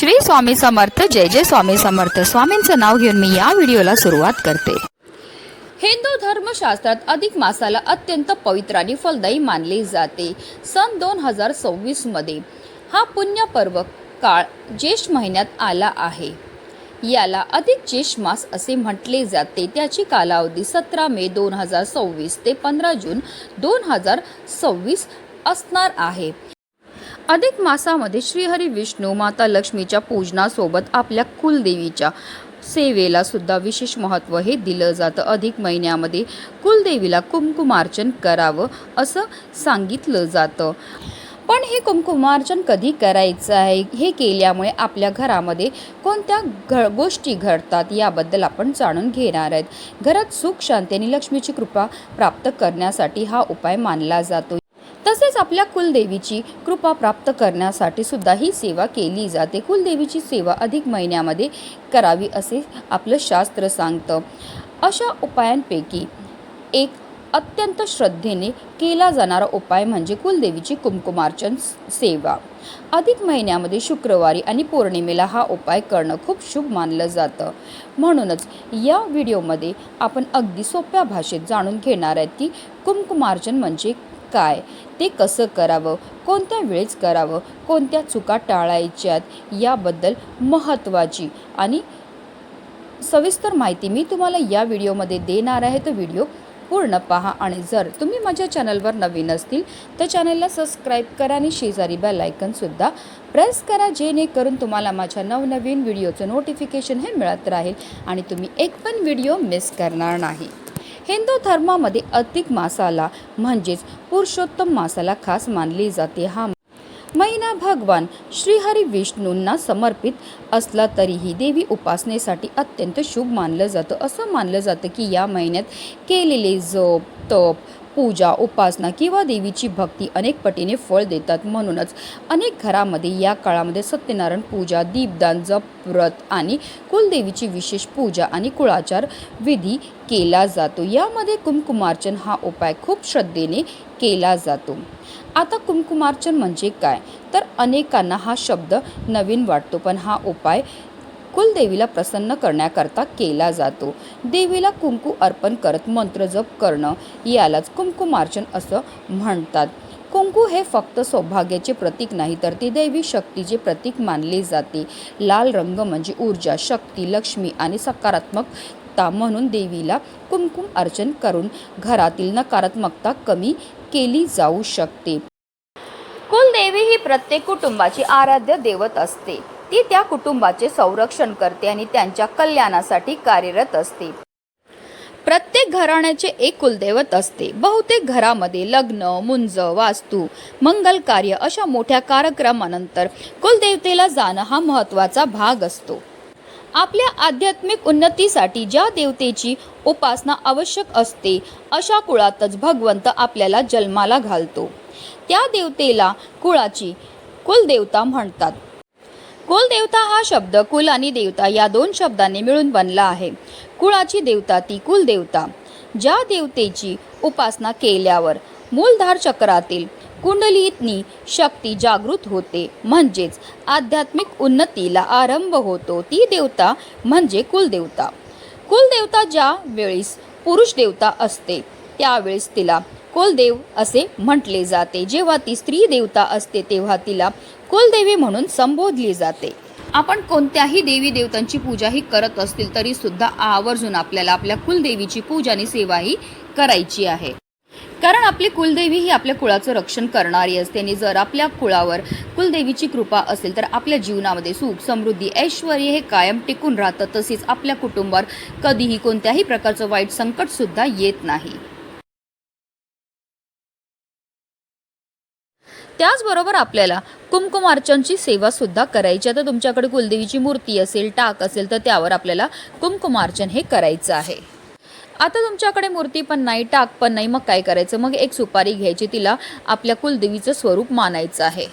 श्री स्वामी समर्थ. जय जय स्वामी समर्थ. स्वामींचं नाव घेऊन मी या व्हिडिओला सुरुवात करते. हिंदू धर्मशास्त्रात अधिक मासाला अत्यंत पवित्र आणि फलदायी मानले जाते. सन 2026 मध्ये हा पुण्यपर्व काळ ज्येष्ठ महिन्यात आला आहे. याला अधिक ज्येष्ठ मास असे म्हटले जाते. त्याची कालावधी 17 मे 2026 ते 15 जून 2026 असणार आहे. अधिक मासामध्ये श्रीहरी विष्णू माता लक्ष्मीच्या पूजनासोबत आपल्या कुलदेवीच्या सेवेला सुद्धा विशेष महत्त्व हे दिलं जातं. अधिक महिन्यामध्ये कुलदेवीला कुंकुमार्चन करावं असं सांगितलं जातं. पण हे कुंकुमार्चन कधी करायचं आहे, हे केल्यामुळे आपल्या घरामध्ये कोणत्या गोष्टी घडतात याबद्दल आपण जाणून घेणार आहेत. घरात सुख शांती आणि लक्ष्मीची कृपा प्राप्त करण्यासाठी हा उपाय मानला जातो. तसेच आपल्या कुलदेवीची कृपा प्राप्त करण्यासाठी सुद्धा ही सेवा केली जाते. कुलदेवीची सेवा अधिक महिन्यामध्ये करावी असे आपलं शास्त्र सांगतं. अशा उपायांपैकी एक अत्यंत श्रद्धेने केला जाणारा उपाय म्हणजे कुलदेवीची कुंकुमार्चन सेवा. अधिक महिन्यामध्ये शुक्रवारी आणि पौर्णिमेला हा उपाय करणं खूप शुभ मानलं जातं. म्हणूनच या व्हिडिओमध्ये आपण अगदी सोप्या भाषेत जाणून घेणार आहेत की कुंकुमार्चन म्हणजे काय, ते कसं करावं, कोणत्या वेळेस करावं, कोणत्या चुका टाळायच्यात याबद्दल महत्त्वाची आणि सविस्तर माहिती मी तुम्हाला या व्हिडिओमध्ये देणार आहे. तर व्हिडिओ पूर्ण पहा. आणि जर तुम्ही माझ्या चॅनलवर नवीन असतील तर चॅनलला सबस्क्राईब करा आणि शेजारी बेल आयकॉनसुद्धा प्रेस करा, जेणेकरून तुम्हाला माझ्या नवनवीन व्हिडिओचं नोटिफिकेशन हे मिळत राहील आणि तुम्ही एक पण व्हिडिओ मिस करणार नाही. हिंदू धर्मामध्ये अधिक मासाला म्हणजेच पुरुषोत्तम मासाला खास मानले जाते. हा महिना भगवान श्रीहरी विष्णूंना समर्पित असला तरीही देवी उपासनेसाठी अत्यंत शुभ मानलं जातं. असं मानलं जातं की या महिन्यात केलेले जप, तप, पूजा, उपासना किंवा देवीची भक्ती अनेक पटीने फळ देतात. म्हणूनच अनेक घरामध्ये या काळामध्ये सत्यनारायण पूजा, दीपदान, जप, व्रत आणि कुलदेवीची विशेष पूजा आणि कुळाचार विधी केला जातो. यामध्ये कुंकुमार्चन हा उपाय खूप श्रद्धेने केला जातो. आता कुंकुमार्चन म्हणजे काय, तर अनेकांना हा शब्द नवीन वाटतो, पण हा उपाय कुलदेवीला प्रसन्न करण्याकरता केला जातो. देवीला कुंकू अर्पण करत मंत्र जप करणं यालाच कुंकुमार्चन असं म्हणतात. कुंकू हे फक्त सौभाग्याचे प्रतीक नाही, तर ते दैवी शक्तीचे प्रतीक मानले जाते. लाल रंग म्हणजे ऊर्जा, शक्ती, लक्ष्मी आणि सकारात्मकता म्हणून देवीला कुंकुम अर्चन करून घरातील नकारात्मकता कमी केली जाऊ शकते. कुलदेवी ही प्रत्येक कुटुंबाची आराध्य दैवत असते. ती त्या कुटुंबाचे संरक्षण करते आणि त्यांच्या कल्याणासाठी कार्यरत असते. प्रत्येक घराण्याचे एक कुलदैवत असते. बहुतेक घरामध्ये लग्न, मुंज, वास्तू, मंगल कार्य अशा मोठ्या कार्यक्रमानंतर कुलदेवतेला जाणं हा महत्त्वाचा भाग असतो. आपल्या आध्यात्मिक उन्नतीसाठी ज्या देवतेची उपासना आवश्यक असते अशा कुळातच भगवंत आपल्याला जन्माला घालतो. त्या देवतेला कुळाची कुलदेवता म्हणतात. कुलदेवता हा शब्द कुल आणि देवता या दोन शब्दांनी मिळून बनला आहे. कुळाची देवता ती कुलदेवता. ज्या देवतेची उपासना केल्यावर मूलधार चक्रातील कुंडलीतनी शक्ती जागृत होते, म्हणजेच आध्यात्मिक उन्नतीला आरंभ होतो, ती देवता म्हणजे कुलदेवता. कुलदेवता ज्या वेळेस पुरुष देवता असते त्यावेळेस तिला कुलदेव असे म्हटले जाते. जेव्हा ती स्त्री देवता असते तेव्हा तिला कुलदेवी म्हणून संबोधली जाते. आपण कोणत्याही देवी देवतांची पूजाही करत असतील तरी सुद्धा आवर्जून आपल्याला आपल्या कुलदेवीची पूजा आणि सेवाही करायची आहे. कारण आपली कुलदेवी ही आपल्या कुळाचं रक्षण करणारी असते आणि जर आपल्या कुळावर कुलदेवीची कृपा असेल तर आपल्या जीवनामध्ये सुख, समृद्धी, ऐश्वर्य हे कायम टिकून राहतं. तसेच आपल्या कुटुंबावर कधीही कोणत्याही प्रकारचं वाईट संकट सुद्धा येत नाही. त्याचबरोबर आपल्याला कुंकुमार्चनची सेवा सुद्धा करायची. आता तुमच्याकडे कुलदेवीची मूर्ती असेल, टाक असेल तर त्यावर आपल्याला कुंकुमार्चन हे करायचं आहे. आता तुमच्याकडे मूर्ती पण नाही, टाक पण नाही, मग काय करायचं? मग एक सुपारी घ्यायची, तिला आपल्या कुलदेवीचं स्वरूप मानायचं आहे.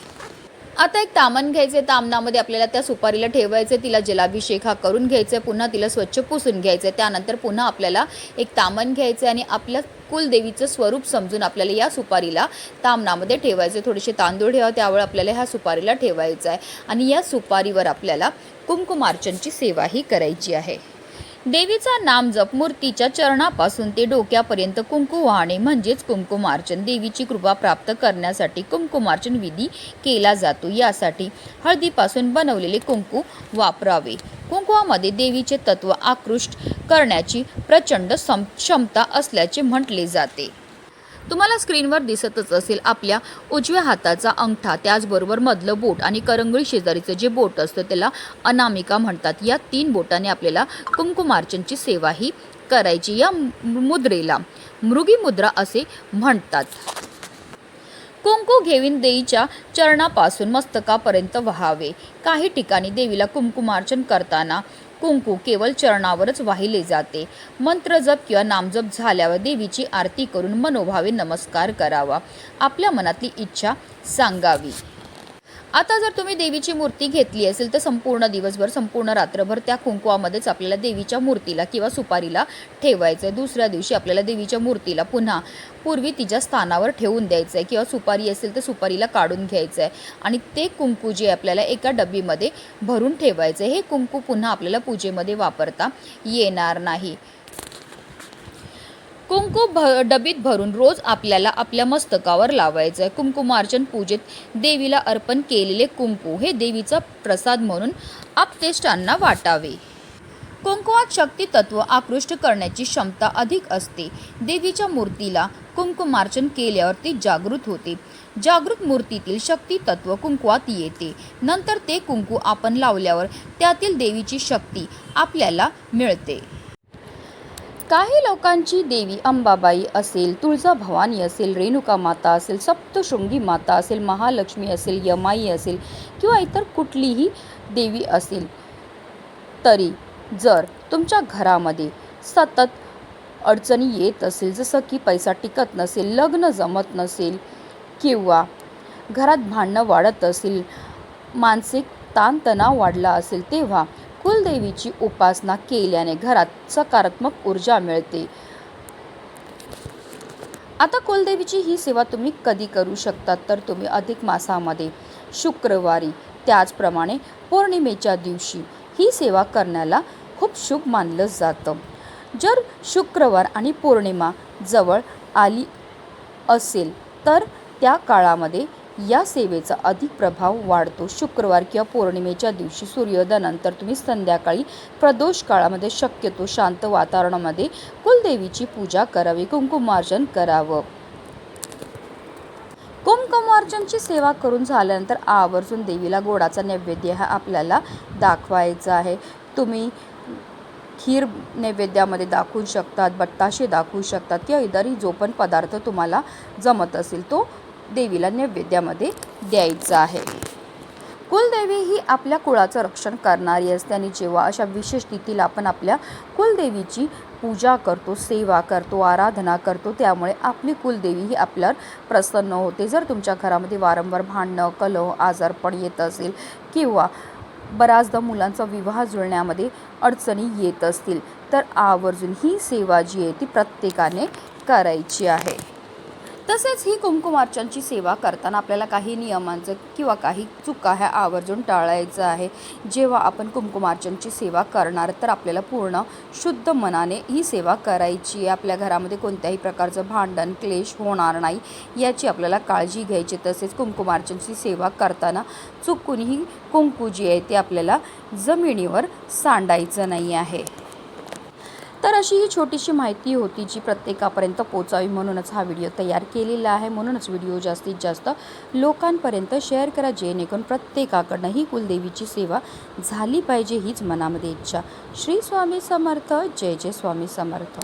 आता एक तामण घ्यायचे, तामणामध्ये आपल्याला त्या सुपारीला ठेवायचे, तिला जलाभिषेक हा करून घ्यायचा, पुन्हा तिला स्वच्छ पुसून घ्यायचं. त्यानंतर पुन्हा आपल्याला एक तामण घ्यायचे आणि आपल्या कुलदेवीचं स्वरूप समजून आपल्याला या सुपारीला तामणामध्ये ठेवायचे. थोडेसे तांदूळ ठेवा, त्यावेळी आपल्याला ह्या सुपारीला ठेवायचं आहे आणि या सुपारीवर आपल्याला कुंकुमार्चनची सेवाही करायची आहे. देवीचा नाम जप, मूर्तीच्या चरणापासून ते डोक्यापर्यंत कुंकू वाहणे म्हणजेच कुंकुमार्चन. देवीची कृपा प्राप्त करण्यासाठी कुंकुमार्चन विधी केला जातो. यासाठी हळदीपासून बनवलेले कुंकू वापरावे. कुंकुवामध्ये देवीचे तत्व आकृष्ट करण्याची प्रचंड क्षमता असल्याचे म्हटले जाते. तुम्हाला स्क्रीनवर दिसतच असेल आपल्या उजव्या हाताचा अंगठा, त्याचबरोबर मधलं बोट आणि करंगळी शेजारीचं जे बोट असतं त्याला अनामिका म्हणतात. या 3 बोटाने आपल्याला कुंकुमार्चनची सेवाही करायची. या मुद्रेला मृगी मुद्रा असे म्हणतात. कुंकू घेऊन देवीच्या चरणापासून मस्तकापर्यंत वहावे. काही ठिकाणी देवीला कुंकुमार्चन करताना कुंकू केवळ चरणावरच वाहिले जाते. मंत्रजप किंवा नामजप झाल्यावर देवीची आरती करून मनोभावे नमस्कार करावा. आपल्या मनातली इच्छा सांगावी. आता जर तुम्ही देवीची मूर्ती घेतली असेल तर संपूर्ण दिवसभर, संपूर्ण रात्रभर त्या कुंकुवामध्येच आपल्याला देवीच्या मूर्तीला किंवा सुपारीला ठेवायचं आहे. दुसऱ्या दिवशी आपल्याला देवीच्या मूर्तीला पुन्हा पूर्वी तिच्या स्थानावर ठेवून द्यायचं आहे किंवा सुपारी असेल तर सुपारीला काढून घ्यायचं आहे आणि ते कुंकू जे आपल्याला एका डबीमध्ये भरून ठेवायचं आहे. हे कुंकू पुन्हा आपल्याला पूजेमध्ये वापरता येणार नाही. कुंकू डबीत भरून रोज आपल्याला आपल्या मस्तकावर लावायचं आहे. कुंकुमार्चन पूजेत देवीला अर्पण केलेले कुंकू हे देवीचा प्रसाद म्हणून आप्तेष्टांना वाटावे. कुंकुवात शक्ती तत्व आकृष्ट करण्याची क्षमता अधिक असते. देवीच्या मूर्तीला कुंकुमार्चन केल्यावर ती जागृत होते. जागृत मूर्तीतील शक्ती तत्व कुंकुवात येते. नंतर ते कुंकू आपण लावल्यावर त्यातील देवीची शक्ती आपल्याला मिळते. काही लोकांची देवी अंबाबाई असेल, तुळजाभवानी असेल, रेणुका माता असेल, सप्तशृंगी माता असेल, महालक्ष्मी असेल, यमाई असेल किंवा इतर कुठलीही देवी असेल, तरी जर तुमच्या घरामध्ये सतत अडचणी येत असेल, जसं की पैसा टिकत नसेल, लग्न जमत नसेल किंवा घरात भांडणं वाढत असेल, मानसिक ताणतणाव वाढला असेल, तेव्हा कुलदेवीची उपासना केल्याने घरात सकारात्मक ऊर्जा मिळते. आता कुलदेवीची ही सेवा तुम्ही कधी करू शकता तर तुम्ही अधिक मासामध्ये शुक्रवारी, त्याचप्रमाणे पौर्णिमेच्या दिवशी ही सेवा करण्याला खूप शुभ मानलं जातं. जर शुक्रवार आणि पौर्णिमा जवळ आली असेल तर त्या काळामध्ये या सेवेचा अधिक प्रभाव वाढतो. शुक्रवार किंवा पौर्णिमेच्या दिवशी सूर्योदयानंतर तुम्ही संध्याकाळी प्रदोष काळामध्ये शक्यतो शांत वातावरणामध्ये कुलदेवीची पूजा करावी, कुंकुमार्चन करावं. कुंकुमार्चनची सेवा करून झाल्यानंतर आवर्जून देवीला गोडाचा नैवेद्य हा आपल्याला दाखवायचा आहे. तुम्ही खीर नैवेद्यामध्ये दाखवू शकतात, बत्ताशे दाखवू शकतात किंवा इतरही जो पण पदार्थ तुम्हाला जमत असेल तो देवीला नैवेद्यामध्ये द्यायचा आहे. कुलदेवी ही आपल्या कुळाचं रक्षण करणारी असते आणि जेव्हा अशा विशेष तिथीला आपण आपल्या कुलदेवीची पूजा करतो, सेवा करतो, आराधना करतो, त्यामुळे आपली कुलदेवी ही आपल्यावर प्रसन्न होते. जर तुमच्या घरामध्ये वारंवार भांडणं, कलह, आजारपण येत असेल किंवा बऱ्याचदा मुलांचा विवाह जुळण्यामध्ये अडचणी येत असतील तर आवर्जून ही सेवा जी आहे ती प्रत्येकाने करायची आहे. तसेच ही कुंकुमार्चनची सेवा करताना आपल्याला काही नियमांचं किंवा काही चुका ह्या आवर्जून टाळायचं आहे. जेव्हा आपण कुंकुमार्चनची सेवा करणार तर आपल्याला पूर्ण शुद्ध मनाने ही सेवा करायची आहे. आपल्या घरामध्ये कोणत्याही प्रकारचं भांडण, क्लेश होणार नाही याची आपल्याला काळजी घ्यायची. तसेच कुंकुमार्चनची सेवा करताना चुकूनही कुंकू जी आहे ते आपल्याला जमिनीवर सांडायचं नाही आहे. तर अशी ही छोटीशी माहिती होती जी प्रत्येकापर्यंत पोचावी म्हणूनच हा व्हिडिओ तयार केलेला आहे. म्हणूनच व्हिडिओ जास्तीत जास्त लोकांपर्यंत शेअर करा जेणेकरून प्रत्येकाकडनं ही कुलदेवीची सेवा झाली पाहिजे हीच मनामध्ये इच्छा. श्री स्वामी समर्थ. जय जय स्वामी समर्थ.